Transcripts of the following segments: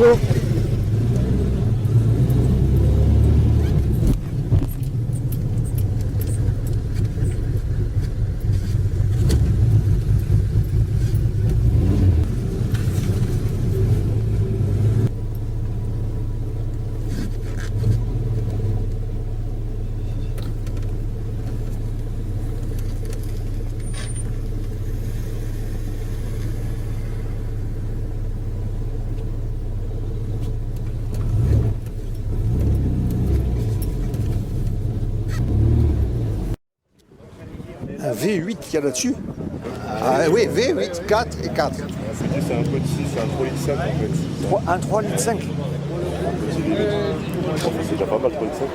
Bonjour. Un V8 qu'il y a là-dessus. Ah oui, V8, 4 et 4. C'est un petit, c'est un 3 litres 5 en fait. Un 3 litres 5. C'est déjà pas mal 3 litres 5.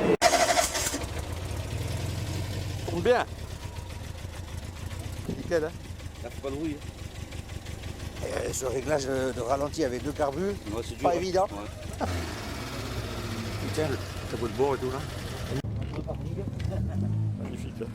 Tourne bien. Nickel, hein. Là, faut pas de rouille. Ce réglage de ralenti avec deux carbus, Ouais, c'est dur, pas hein. évident. Ouais. Putain, le tableau de bord et tout là. Magnifique. Hein.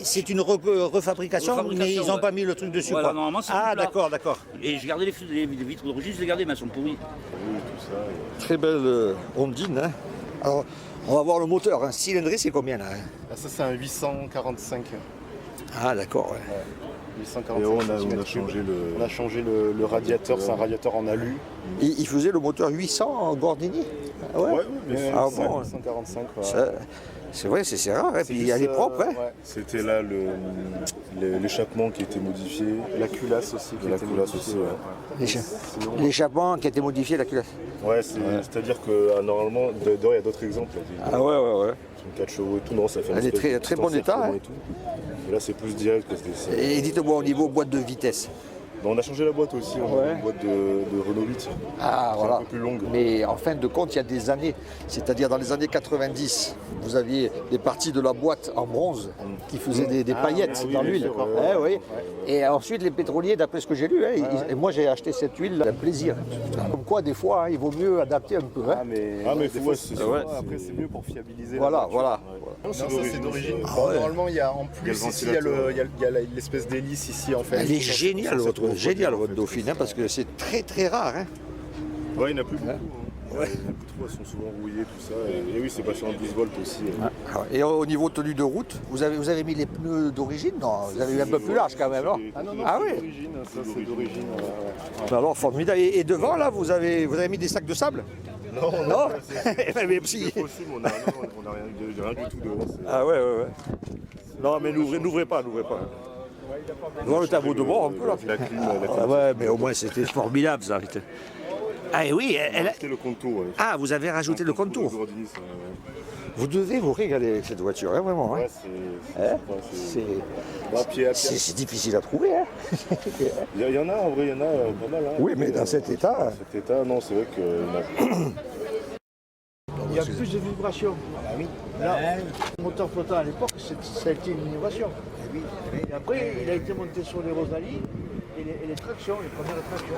C'est une refabrication, mais ils n'ont ouais. pas mis le truc dessus. Voilà, quoi. normalement, c'est Ah tout plat. d'accord, d'accord. Et j'ai gardé les vitres d'origine, je les ai gardées, mais elles sont pourries. Oui, tout ça. Très belle ondine. Hein. Alors, on va voir le moteur. Hein. Cylindré, c'est combien là hein? Ah, ça, c'est un 845. Ah d'accord, ouais. 845. Et on a changé le radiateur, c'est un radiateur en alu. Il faisait le moteur 800 en Gordini. Ah ouais. mais Ah c'est bon. 845. Ouais. C'est vrai, c'est rare. Et C'est puis juste, elle est propre. Hein. ouais. C'était là l'échappement qui était modifié. La culasse aussi. L'échappement qui a été modifié, la culasse. Ouais, c'est-à-dire que normalement, dedans, il y a d'autres exemples. Ah ouais. Une 4 chevaux et tout, non, ça fait Elle est espèce de très bon état. Hein. et tout. Et là, c'est plus direct. Parce que Et dites-moi au niveau boîte de vitesse. on a changé la boîte aussi, on a une boîte de Renault 8. Ah C'est voilà. un peu plus longue. Mais en fin de compte, il y a des années, c'est-à-dire dans les années 90, vous aviez des parties de la boîte en bronze qui faisaient des paillettes oui, dans bien l'huile. sûr, Oui. Et ensuite, les pétroliers, d'après ce que j'ai lu, hein, et moi j'ai acheté cette huile, un plaisir. Comme quoi, des fois, hein, il vaut mieux adapter un peu. Hein. Mais des fois, c'est ouais, après c'est mieux pour fiabiliser. Voilà, la voiture. voilà. Non, ça c'est d'origine. ouais. Normalement, il y a en plus ici, il y a l'espèce d'hélice ici en fait. Elle est géniale, votre Dauphine, hein, parce que c'est très très rare. Hein. Ouais, il n'y en a plus beaucoup. Il y en a plus trop, elles sont souvent rouillées, tout ça. Et oui, c'est passé en 12 volts aussi. Et au niveau tenue de route, vous avez mis les pneus d'origine? Non, vous avez eu un peu plus large quand même, non? Ah non, Ah c'est oui. d'origine, ça c'est d'origine. Alors formidable. Et devant là, vous avez mis des sacs de sable? Non. Mais si. C'est possible, on n'a rien du tout devant. Ah ouais. Non mais n'ouvrez pas. Devant le tableau de bord un peu là. La clim, Ah ouais, mais au moins c'était formidable ça. Ah et oui, C'était le contour. Ouais. Ah, vous avez rajouté le contour. Gordini, ça, ouais. Vous devez vous régaler avec cette voiture, hein, vraiment. Hein. Ouais, C'est difficile à trouver. Hein. Il y en a, en vrai, il y en a pas mal. Hein. Oui, mais dans cet état. Cet état, non, c'est vrai que. Il y a plus de vibrations. Là, le moteur flottant à l'époque, ça a été une innovation. Et après, il a été monté sur les Rosalie et les tractions, les premières tractions.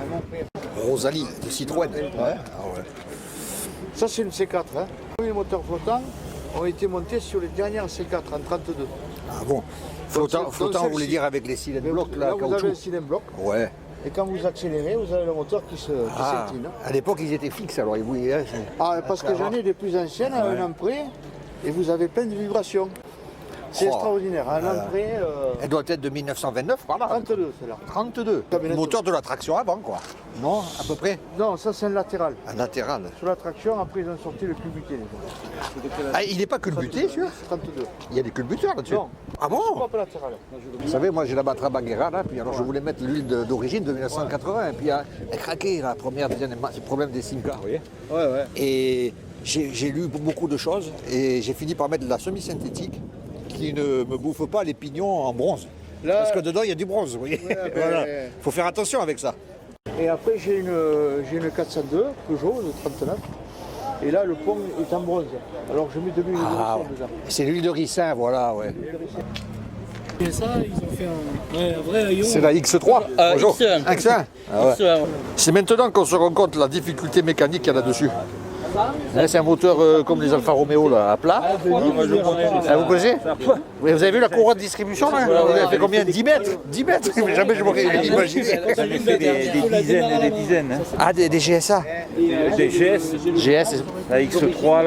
Rosalie de Citroën. Ça, c'est une C4. Hein. Les moteurs flottants ont été montés sur les dernières C4 en 32. Ah bon. Flottant, vous voulez dire avec les cylindres blocs là, vous avez caoutchouc. un cylindre bloc. Ouais. Et quand vous accélérez, vous avez le moteur qui s'incline. Hein. À l'époque, ils étaient fixes, alors ils voulaient. Hein, Parce que j'en ai des plus anciennes à un an près, et vous avez plein de vibrations. C'est extraordinaire. À un an près. Elle doit être de 1929, voilà. 32, celle-là. 32. Le moteur de la traction avant, quoi. Non, à peu près. Non, ça c'est un latéral. Un latéral. Sur la traction, après ils ont sorti le culbuté. Ah, il n'est pas culbuté, celui-là? 32. Il y a des culbuteurs là-dessus. Non. Ah bon? Pas latéral. Vous savez, moi j'ai la Matra Baguera là, puis alors je voulais mettre l'huile d'origine de 1980, et puis elle craquait la première, deuxième, c'est le problème des Simca, vous voyez. Ouais. Et j'ai lu beaucoup de choses, et j'ai fini par mettre de la semi-synthétique qui ne me bouffe pas les pignons en bronze. Là- Parce que dedans il y a du bronze, vous voyez. Ouais, Voilà. Faut faire attention avec ça. Et après j'ai une 402 Peugeot de 39. Et là le pont est en bronze. Alors je mets de l'huile dedans. C'est l'huile de ricin, voilà, ouais. Et ça, ils ont fait un vrai rayon. C'est la X3. Bonjour. X1. X1. Ah ouais. X1. C'est maintenant qu'on se rend compte de la difficulté mécanique qu'il y a là-dessus. Là, c'est un moteur comme les Alfa Romeo là, à plat. Ah, vous connaissez? Oui, vous avez vu la courroie de distribution là? Vous avez fait combien? 10 mètres? 10 mètres? Jamais je m'aurais imaginé. J'en ai fait des dizaines et des dizaines. Hein. Ah, des GSA? Des GS, GS, la X3,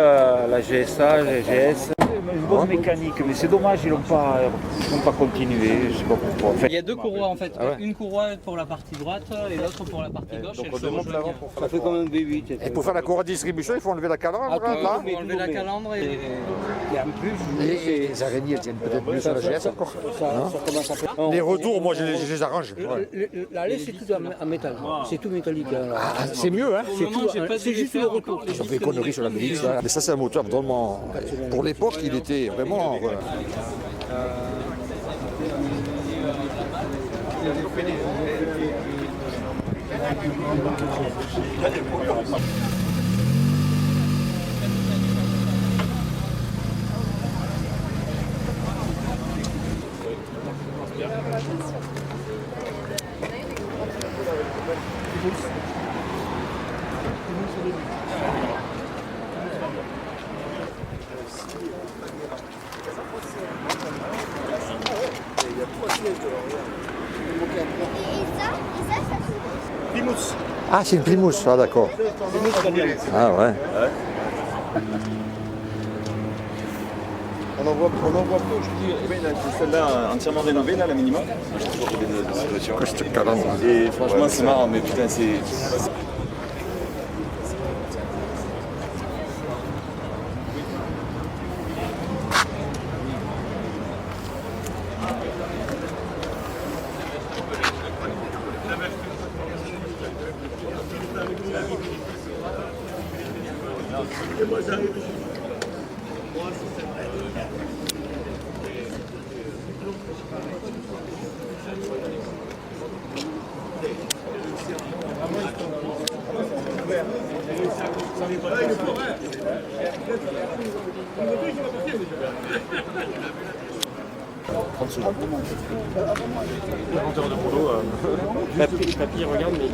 la GSA, la GS. Une bonne mécanique, mais c'est dommage, ils n'ont pas continué, je sais pas pourquoi. Enfin, Il y a deux courroies en fait, une courroie pour la partie droite et l'autre pour la partie gauche. Donc on démonte l'avant pour faire Ça fait comme un V8. et pour faire la courroie de distribution, il faut enlever la calandre là? Il faut enlever la calandre et en plus, Et les araignées, elles tiennent peut-être mieux sur la GS encore. Les retours, moi je les arrange. l'allée c'est tout en métal. C'est tout métallique. Ah, c'est mieux, hein? c'est juste le retour. Ils ont fait des conneries sur la BX. Mais ça, c'est un moteur vraiment. Pour l'époque, il était vraiment. Voilà. Plymouth. Ah, c'est une Plymouth, ah d'accord. Ah ouais. On en voit peu, je dis. Oui, celle-là entièrement rénovée, là, la minimum. J'ai toujours fait des situations. Que je te calme. Et franchement, c'est marrant, mais putain, c'est. Papy, regarde, mais.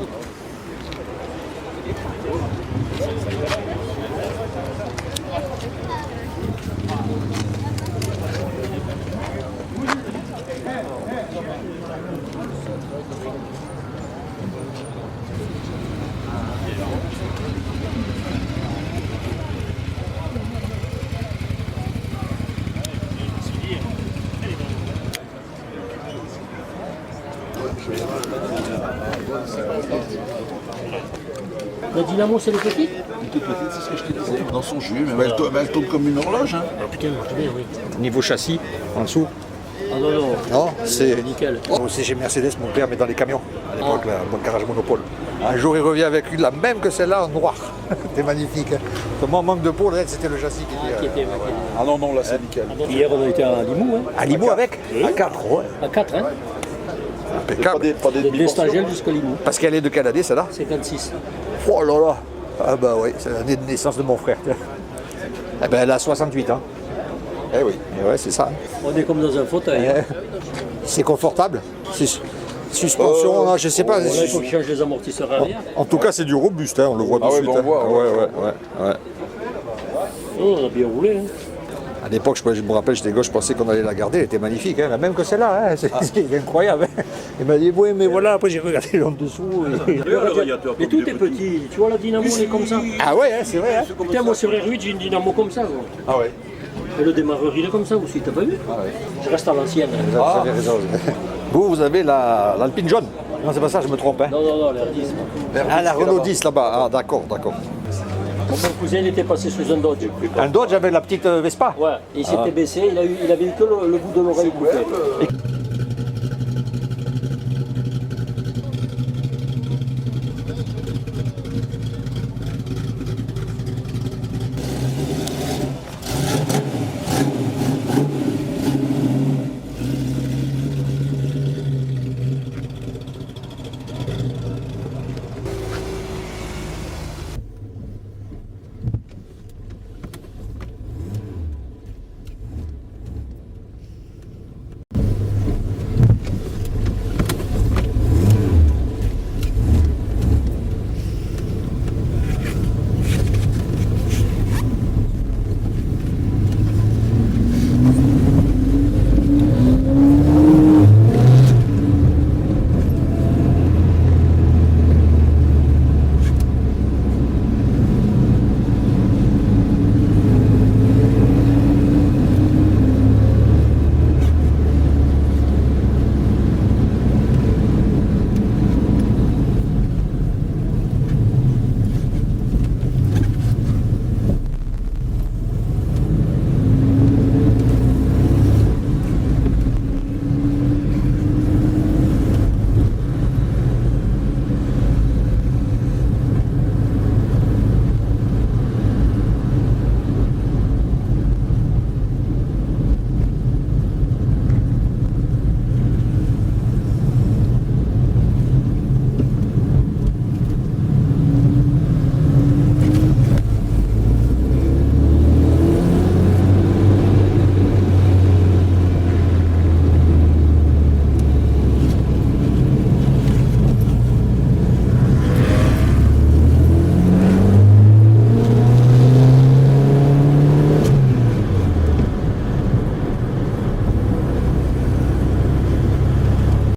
La dynamo, c'est le petit? Toute petite, c'est ce que je te disais. Dans son jus, mais elle tourne comme une horloge. Hein. Putain, bien, oui. Niveau châssis, en dessous. Ah non, non, Non, c'est. nickel. Moi aussi j'ai Mercedes, mon père, mais dans les camions. À l'époque, là, dans le garage monopole. Un jour, il revient avec une, la même que celle-là, en noir. C'était magnifique. Hein. Comment manque de peau, là, c'était le châssis qui était. Ah non, non, là c'est nickel. Hier, on a été à Limoux, hein. À Limoux avec? À 4, ouais. À 4, hein. Impeccable. Pas des Des stagiaires jusqu'à Limoux. Parce qu'elle est de quelle année, celle-là? 56. Oh là là. Ah bah oui, c'est l'année de naissance de mon frère. Eh ben, elle a 68 ans. Eh oui, et ouais, c'est ça. On est comme dans un fauteuil. Hein. C'est confortable. C'est suspension, non, je sais pas. Là, il faut qu'il change les amortisseurs arrière. En tout cas, c'est du robuste, hein, on le voit de Ah ouais, suite. bah on voit, ouais. Oh, on a bien roulé. Hein. À l'époque, je me rappelle, j'étais gauche, je pensais qu'on allait la garder, elle était magnifique, hein, la même que celle-là, hein, c'est incroyable. Hein. Il m'a dit, oui, mais voilà, après j'ai regardé l'en dessous. Mais tout est petit. Tu vois, la dynamo, elle est comme ça. Ah ouais, hein, c'est vrai. Hein. Putain, moi, sur R8, j'ai une dynamo comme ça. Quoi. Ah ouais. Et le démarreur, il est comme ça aussi, t'as pas vu? Je reste à l'ancienne. Vous avez raison. Vous avez l'Alpine jaune. Non, c'est pas ça, je me trompe. Hein. Non, l'R10. Ah, la Renault 10 là-bas. Ah, d'accord. Mon cousin, il était passé sous un Dodge. Un Dodge avec la petite Vespa. Ouais, il s'était baissé, il avait eu que le bout de l'oreille coupé.